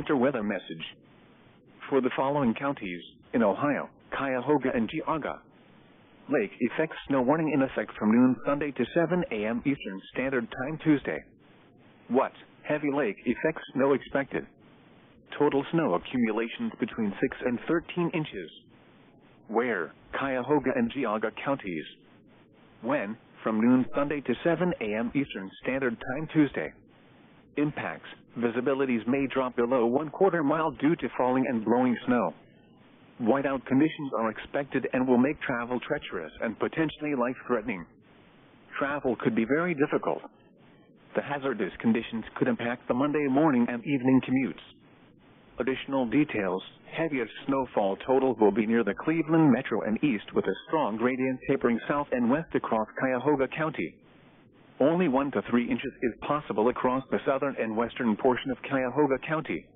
winter weather message. For the following counties, in Ohio, Cuyahoga and Geauga. Lake effect snow warning in effect from noon Sunday to 7 a.m. Eastern Standard Time Tuesday. What? Heavy lake effect snow expected. Total snow accumulations between 6 and 13 inches. Where? Cuyahoga and Geauga counties. When? From noon Sunday to 7 a.m. Eastern Standard Time Tuesday. Impacts. Visibilities may drop below 1/4 mile due to falling and blowing snow. Whiteout conditions are expected and will make travel treacherous and potentially life-threatening. Travel could be very difficult. The hazardous conditions could impact the Monday morning and evening commutes. Additional details: heaviest snowfall totals will be near the Cleveland metro and east, with a strong gradient tapering south and west across Cuyahoga County. Only 1 to 3 inches is possible across the southern and western portion of Cuyahoga County.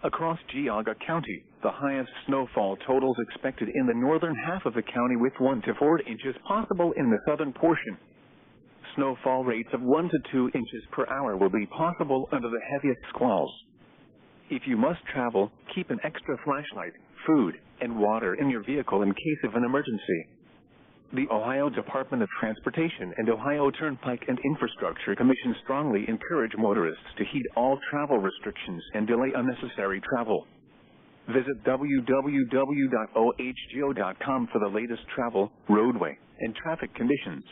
Across Geauga County, the highest snowfall totals expected in the northern half of the county, with 1 to 4 inches possible in the southern portion. Snowfall rates of 1 to 2 inches per hour will be possible under the heaviest squalls. If you must travel, keep an extra flashlight, food, and water in your vehicle in case of an emergency. The Ohio Department of Transportation and Ohio Turnpike and Infrastructure Commission strongly encourage motorists to heed all travel restrictions and delay unnecessary travel. Visit www.ohgo.com for the latest travel, roadway, and traffic conditions.